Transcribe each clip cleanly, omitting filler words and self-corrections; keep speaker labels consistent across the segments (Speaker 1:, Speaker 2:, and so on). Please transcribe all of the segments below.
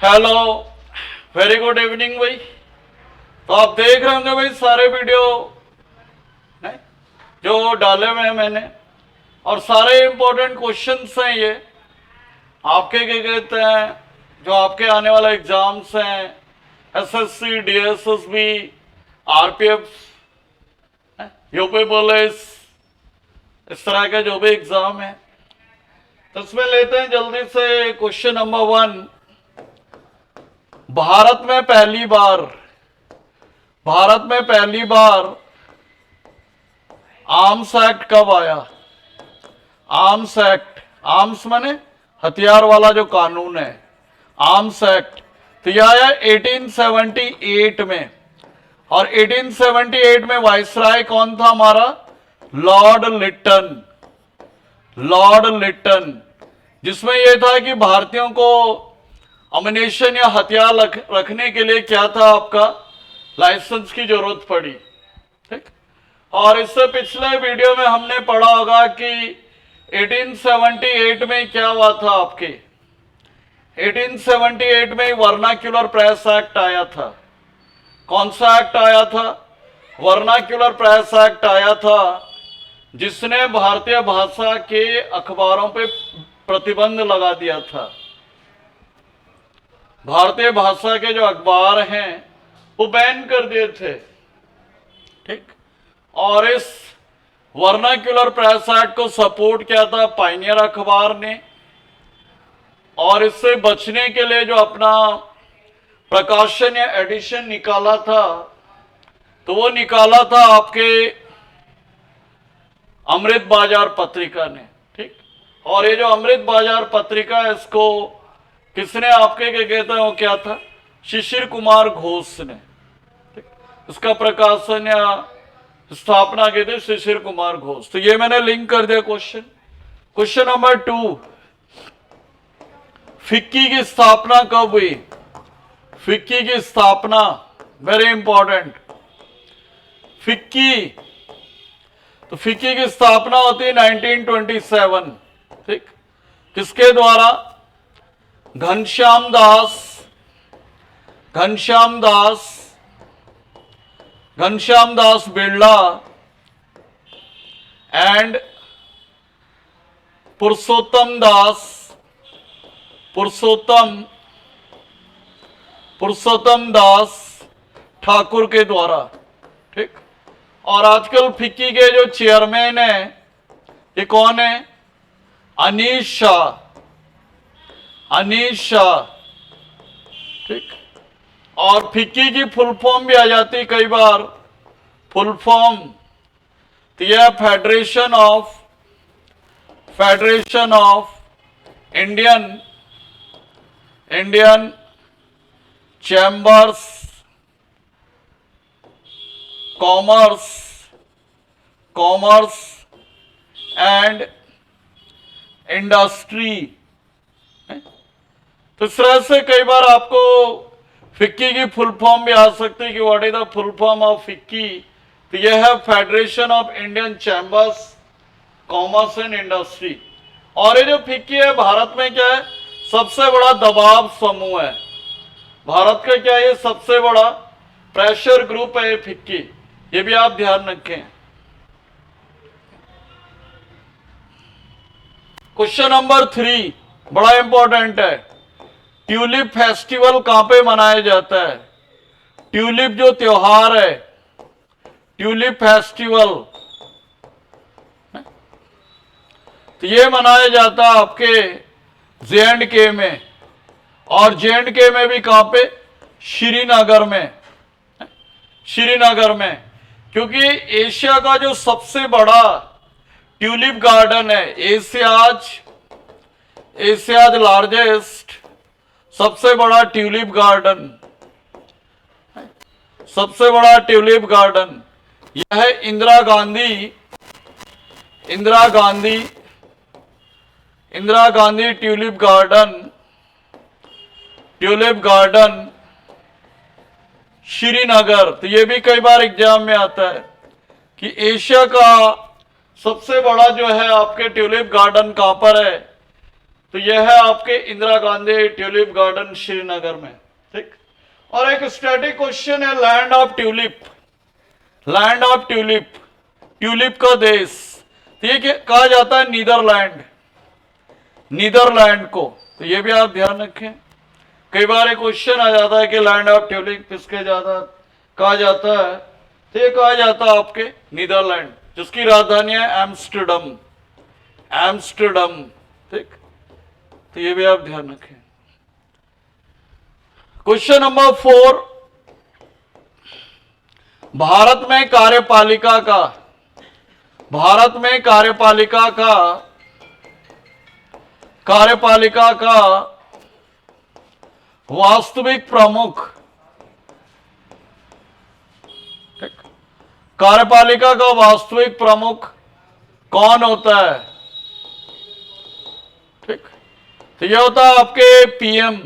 Speaker 1: Hello, very good evening भाई। तो आप देख रहे होंगे भाई सारे वीडियो नहीं जो डाले हुए हैं मैंने, और सारे इंपॉर्टेंट क्वेश्चंस हैं ये आपके क्या कहते हैं जो आपके आने वाले एग्जाम्स हैं, SSC, DSSB, RPF, UP police, इस तरह के जो भी एग्जाम है। तो इसमें लेते हैं जल्दी से क्वेश्चन नंबर 1। भारत में पहली बार आर्म्स एक्ट कब आया? आर्म्स एक्ट, आर्म्स माने हथियार वाला जो कानून है, आर्म्स एक्ट। तो यह आया 1878 में, और 1878 में वाइसराय कौन था हमारा? लॉर्ड लिट्टन, जिसमें यह था कि भारतीयों को अम्युनिशन या हथियार रखने के लिए क्या था, आपका लाइसेंस की जरूरत पड़ी। ठीक। और इससे पिछले वीडियो में हमने पढ़ा होगा कि 1878 में क्या हुआ था आपके, 1878 में वर्नाक्यूलर प्रेस एक्ट आया था। कौन सा एक्ट आया था? वर्नाक्यूलर प्रेस एक्ट आया था, जिसने भारतीय भाषा के अखबारों पे प्रतिबंध लगा दिया था। भारतीय भाषा के जो अखबार हैं वो बैन कर दिए थे। ठीक। और इस वर्नाक्यूलर प्रेस एक्ट को सपोर्ट किया था पायनियर अखबार ने, और इससे बचने के लिए जो अपना प्रकाशन या एडिशन निकाला था, तो वो निकाला था आपके अमृत बाजार पत्रिका ने। ठीक। और ये जो अमृत बाजार पत्रिका है, इसको किसने आपके क्या कहते हैं वो क्या था? शिशिर कुमार घोष ने। ठीक। इसका प्रकाशन या स्थापना की थी शिशिर कुमार घोष। तो ये मैंने लिंक कर दिया क्वेश्चन नंबर 2। फिक्की की स्थापना कब हुई? फिक्की की स्थापना वेरी इंपॉर्टेंट। फिक्की, तो फिक्की की स्थापना होती है 1927। ठीक। किसके द्वारा? घनश्याम दास बिरला एंड पुरुषोत्तम दास ठाकुर के द्वारा। ठीक। और आजकल फिक्की के जो चेयरमैन है ये कौन है? अनीश शाह। ठीक। और फिक्की की फुल फॉर्म भी आ जाती है कई बार, फुल फॉर्म। तो यह federation of Indian chambers commerce and industry. तो इस तरह से कई बार आपको फिक्की की फुल फॉर्म भी आ सकती है कि what is the full form of FICCI. तो यह है federation of Indian chambers commerce and industry. और ये जो फिक्की है भारत में क्या है? सबसे बड़ा दबाव समूह है। भारत का क्या है? ये सबसे बड़ा प्रेशर ग्रुप है ये फिक्की। ये भी आप ध्यान रखें। क्वेश्चन नंबर 3 बड़ा इंपॉर्टेंट है। ट्यूलिप फेस्टिवल कहां पे मनाया जाता है? ट्यूलिप जो त्योहार है, ट्यूलिप फेस्टिवल, तो ये मनाया जाता है आपके जे.एंड.के में। और जे.एंड.के में भी कहां पे? श्रीनगर में। क्योंकि एशिया का जो सबसे बड़ा ट्यूलिप गार्डन है, एशियाज लार्जेस्ट, सबसे बड़ा ट्यूलिप गार्डन यह है इंदिरा गांधी ट्यूलिप गार्डन श्रीनगर। तो ये भी कई बार एग्जाम में आता है कि एशिया का सबसे बड़ा जो है आपके ट्यूलिप गार्डन कहां पर है? तो यह है आपके इंदिरा गांधी ट्यूलिप गार्डन श्रीनगर में, ठीक। और एक स्टैटिक क्वेश्चन है, land of tulip, land of tulip, tulip का देश, तो ये कहा जाता है नीदरलैंड, नीदरलैंड को, तो ये भी आप ध्यान रखें। कई बार एक क्वेश्चन आ जाता है कि लैंड ऑफ ट्यूलिप किसके ज्यादा कहा जाता है, तो ये कहा जाता है आपके नीदरलैंड, जिसकी राजधानी है एम्स्टर्डम, एम्स्टर्डम, ठीक। तो ये भी आप ध्यान रखें। क्वेश्चन नंबर 4, भारत में कार्यपालिका का, भारत में कार्यपालिका का, कार्यपालिका का वास्तविक प्रमुख, ठीक, कार्यपालिका का वास्तविक प्रमुख कौन होता है, ठीक। तो यह होता है आपके पीएम,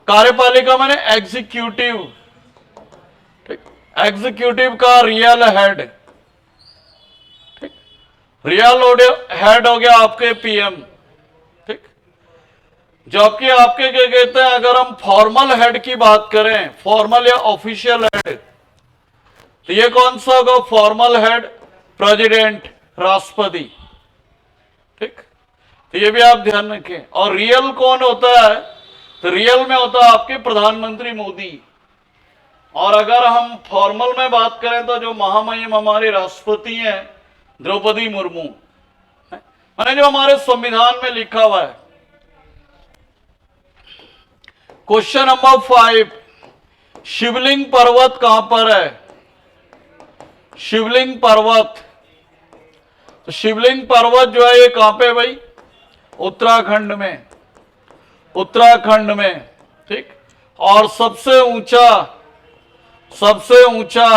Speaker 1: कार्यपालिका माने एग्जीक्यूटिव, ठीक, एग्जीक्यूटिव का रियल हेड, ठीक, रियल हेड हो गया आपके पीएम, ठीक। जबकि आपके क्या कहते हैं, अगर हम फॉर्मल हेड की बात करें, फॉर्मल या ऑफिशियल हेड, तो ये कौन सा होगा, फॉर्मल हेड प्रेसिडेंट, राष्ट्रपति, ठीक। तो ये भी आप ध्यान रखें। और रियल कौन होता है, तो रियल में होता है आपके प्रधानमंत्री मोदी। और अगर हम फॉर्मल में बात करें तो जो महामहिम हमारे राष्ट्रपति हैं द्रौपदी मुर्मू, माने जो हमारे संविधान में लिखा हुआ है। क्वेश्चन नंबर 5, शिवलिंग पर्वत कहां पर है, शिवलिंग पर्वत, तो शिवलिंग पर्वत जो है ये कहां पे भाई, उत्तराखंड में, उत्तराखंड में, ठीक। और सबसे ऊंचा, सबसे ऊंचा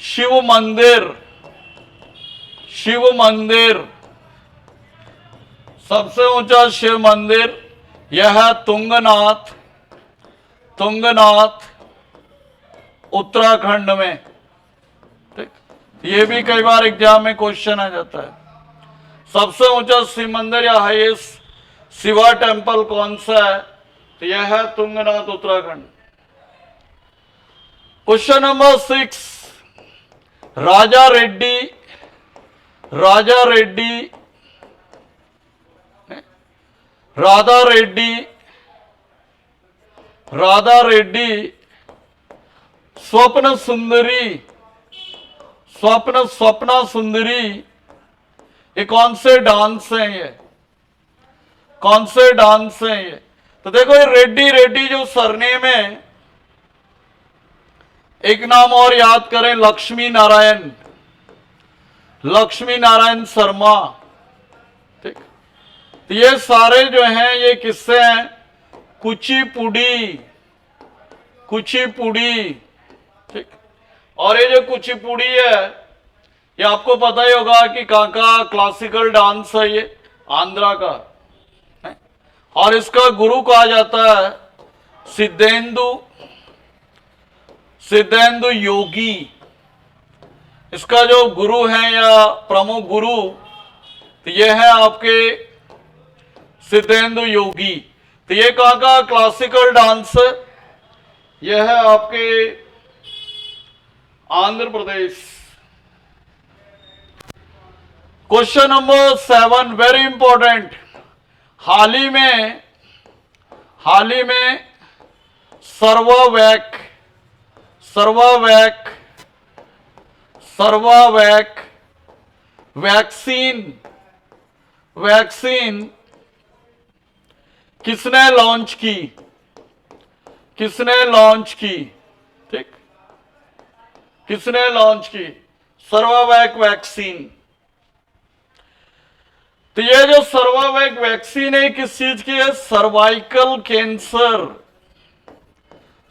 Speaker 1: शिव मंदिर, शिव मंदिर, सबसे ऊंचा शिव मंदिर यह है तुंगनाथ, तुंगनाथ उत्तराखंड में, ठीक। ये भी कई बार एग्जाम में क्वेश्चन आ जाता है, सबसे ऊंचा शिव मंदिर या हाईएस्ट शिवा टेम्पल कौन सा है, तो यह है तुंगनाथ उत्तराखंड। क्वेश्चन नंबर 6, राजा रेड्डी, राजा रेड्डी, राधा रेड्डी, राधा रेड्डी स्वप्न सुंदरी, स्वप्न, स्वप्ना सुंदरी, ये कौन से डांस हैं, ये कौन से डांस हैं ये, तो देखो ये रेड्डी, रेड्डी जो सरनेम है, एक नाम और याद करें, लक्ष्मी नारायण, लक्ष्मी नारायण शर्मा, ठीक। तो ये सारे जो हैं ये किससे हैं, कुचिपुड़ी, कुचिपुड़ी, ठीक। और ये जो कुचिपुड़ी है ये आपको पता ही होगा कि कहां का क्लासिकल डांस है, ये आंध्रा का है। और इसका गुरु कहा जाता है सिद्धेंदु, सिद्धेंदु योगी, इसका जो गुरु है या प्रमुख गुरु, तो ये है आपके सिद्धेंदु योगी। तो ये कहां का क्लासिकल डांस, यह है आपके Andhra Pradesh. Question number 7 very important, हाल ही में सर्वावैक, सर्वावैक, सर्वावैक वैक्सीन, वैक्सीन किसने लॉन्च की, किसने लॉन्च की, ठीक, किसने लॉन्च की सर्वावैक वैक्सीन। तो ये जो सर्वावैक वैक्सीन है किस चीज की है, सर्वाइकल कैंसर,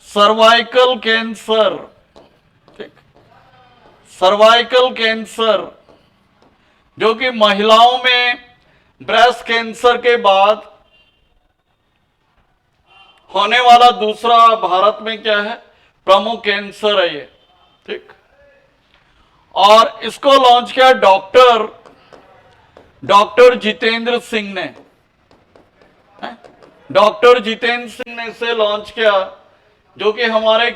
Speaker 1: सर्वाइकल कैंसर, ठीक, सर्वाइकल कैंसर, जो कि महिलाओं में ब्रेस्ट कैंसर के बाद होने वाला दूसरा भारत में क्या है, प्रमुख कैंसर है ये, ठीक। और इसको लॉन्च किया डॉक्टर जितेंद्र सिंह ने, डॉक्टर जितेंद्र सिंह ने इसे लॉन्च किया, जो कि हमारे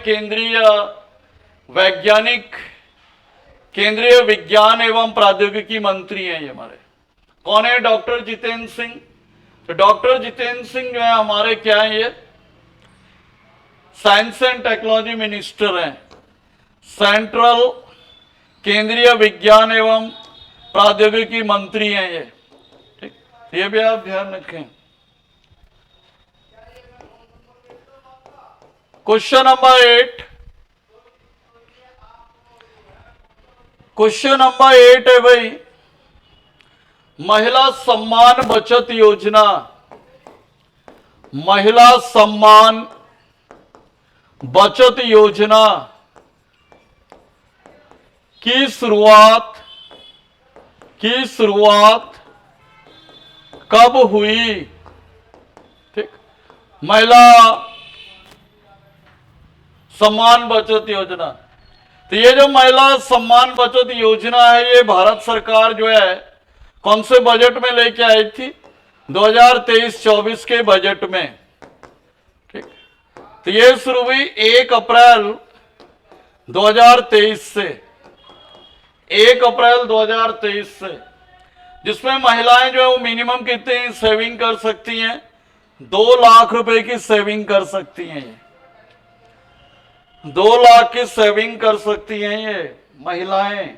Speaker 1: केंद्रीय विज्ञान एवं प्रौद्योगिकी मंत्री हैं। ये हमारे कौन है? डॉक्टर जितेंद्र सिंह। तो डॉक्टर जितेंद्र सिंह जो है हमारे क्या है? ये साइंस एंड टेक्नोलॉजी मिनिस्टर हैं, सेंट्रल केंद्रीय विज्ञान एवं प्रौद्योगिकी मंत्री हैं ये। ठीक, ये भी आप ध्यान रखें। क्वेश्चन नंबर 8, क्वेश्चन नंबर 8 है भाई, महिला सम्मान बचत योजना, महिला सम्मान बचत योजना की शुरुआत कब हुई? ठीक, महिला सम्मान बचत योजना। तो ये जो महिला सम्मान बचत योजना है, ये भारत सरकार जो है कौन से बजट में लेके आई थी? 2023-24 के बजट में। ठीक, तो ये शुरू हुई 1 अप्रैल 2023 से, 1 अप्रैल 2023 से, जिसमें महिलाएं जो है वो मिनिमम कितनी सेविंग कर सकती हैं? 2 लाख रुपए की सेविंग कर सकती हैं। ये 2 लाख की सेविंग कर सकती हैं ये महिलाएं।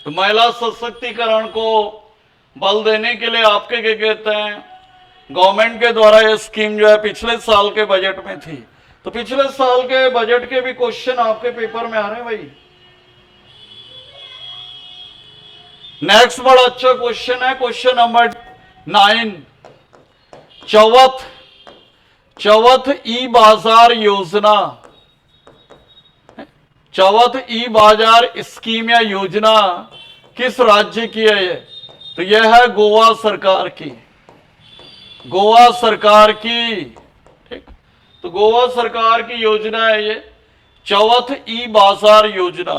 Speaker 1: तो महिला सशक्तिकरण को बल देने के लिए आपके क्या कहते हैं, गवर्नमेंट के द्वारा ये स्कीम जो है पिछले साल के बजट में थी। तो पिछले साल के बजट के भी क्वेश्चन आपके पेपर में आ रहे हैं भाई। नेक्स्ट बड़ा अच्छा क्वेश्चन है, क्वेश्चन नंबर 9, चौवथ ई बाजार योजना, चौवथ ई बाजार स्कीम या योजना किस राज्य की है ये? तो यह है गोवा सरकार की, गोवा सरकार की। ठीक, तो गोवा सरकार की योजना है ये चौवथ ई बाजार योजना।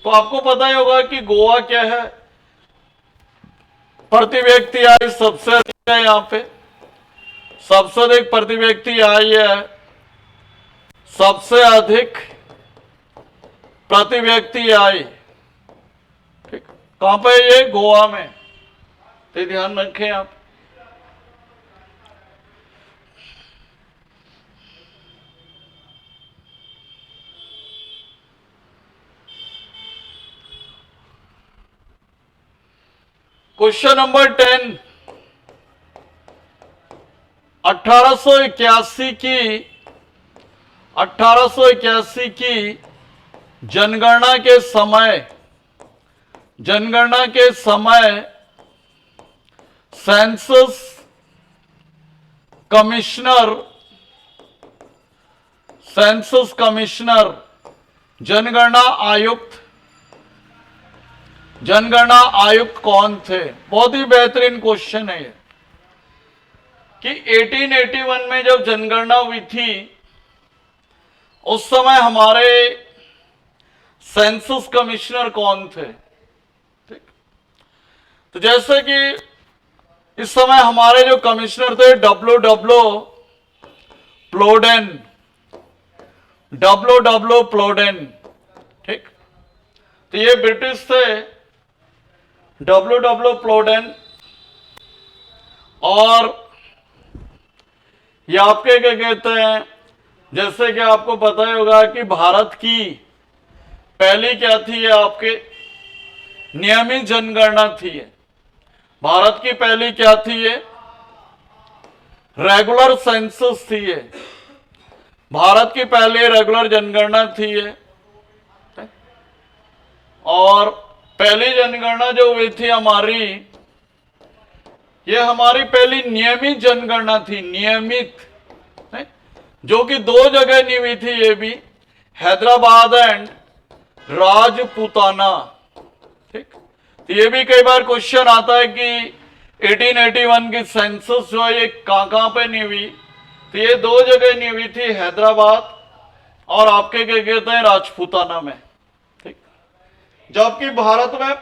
Speaker 1: तो आपको पता ही होगा कि गोवा क्या है, प्रति व्यक्ति आय सबसे अधिक है, यहां पे सबसे अधिक प्रति व्यक्ति आय है, सबसे अधिक प्रति व्यक्ति आय। ठीक, कहां पे? ये गोवा में। तो ध्यान रखें आप। क्वेश्चन नंबर 10, 1881 की जनगणना के समय सेंसस कमिश्नर जनगणना आयुक्त कौन थे? बहुत ही बेहतरीन क्वेश्चन है ये कि 1881 में जब जनगणना हुई थी उस समय हमारे सेंसस कमिश्नर कौन थे? ठीक, तो जैसे कि इस समय हमारे जो कमिश्नर थे डब्ल्यू प्लोडेन। ठीक, तो ये ब्रिटिश थे डब्ल्यू प्लोडेन। और ये आपके क्या कहते हैं, जैसे कि आपको पता ही होगा कि भारत की पहली क्या थी, ये आपके नियमित जनगणना थी। भारत की पहली क्या थी? ये रेगुलर सेंसस थी। ये भारत की पहली रेगुलर जनगणना थी ये। और पहली जनगणना जो हुई थी हमारी, ये हमारी पहली नियमित जनगणना थी, नियमित, जो कि 2 जगह नहीं हुई थी। ये भी हैदराबाद एंड राजपूताना। ठीक, तो ये भी कई बार क्वेश्चन आता है कि 1881 की सेंसस जो है ये कहां पे नहीं हुई? तो ये 2 जगह नहीं हुई थी, हैदराबाद और आपके क्या कहते हैं, राजपूताना में। ठीक, जबकि भारत में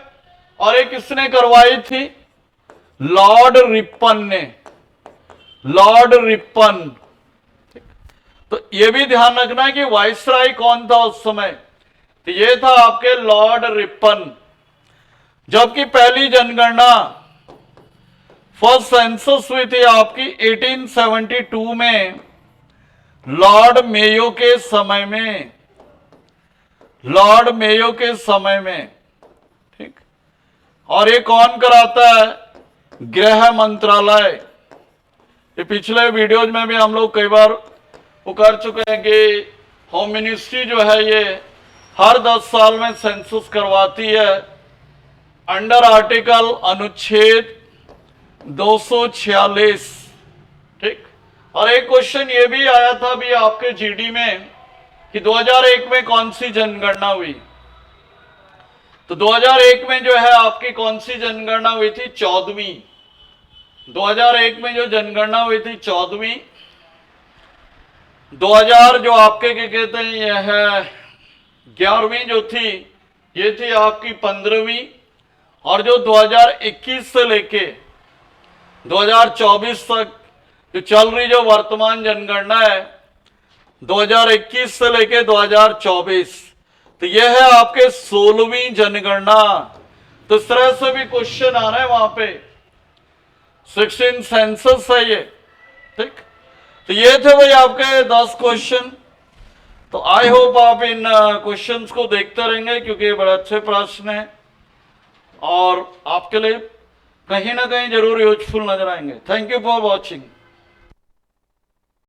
Speaker 1: और एक किसने करवाई थी? लॉर्ड रिपन ने, लॉर्ड रिपन। तो ये भी ध्यान रखना है कि वाइसराय कौन था उस समय, तो ये था आपके लॉर्ड रिपन। जबकि पहली जनगणना, फर्स्ट सेंसस हुई थी आपकी 1872 में, लॉर्ड मेयो के समय में, लॉर्ड मेयो के समय में, ठीक। और ये कौन कराता है? गृह मंत्रालय। ये पिछले वीडियोज में भी हम लोग कई बार वो कर चुके हैं कि होम मिनिस्ट्री जो है ये हर 10 साल में सेंसस करवाती है, अंडर आर्टिकल अनुच्छेद 246, ठीक। और एक क्वेश्चन ये भी आया था अभी आपके जीडी में कि 2001 में कौन सी जनगणना हुई। तो 2001 में जो है आपकी कौन सी जनगणना हुई थी? 14वीं। 2001 में जो जनगणना हुई थी 14वीं। 2000 जो आपके क्या कहते हैं ये है 11वीं जो थी, ये थी आपकी 15वीं। और जो 2021 से लेके 2024 तक जो चल रही जो वर्तमान जनगणना है 2021 से लेके 2024, तो यह है आपके 16वीं जनगणना। तो इस तरह से भी क्वेश्चन आ रहे हैं वहां पे, 16 सेंसस है ये, ठीक। तो ये थे भाई आपके 10 क्वेश्चन। तो आई होप आप इन क्वेश्चंस को देखते रहेंगे क्योंकि ये बड़े अच्छे प्रश्न हैं और आपके लिए कहीं ना कहीं जरूर यूजफुल नजर आएंगे। Thank you for watching.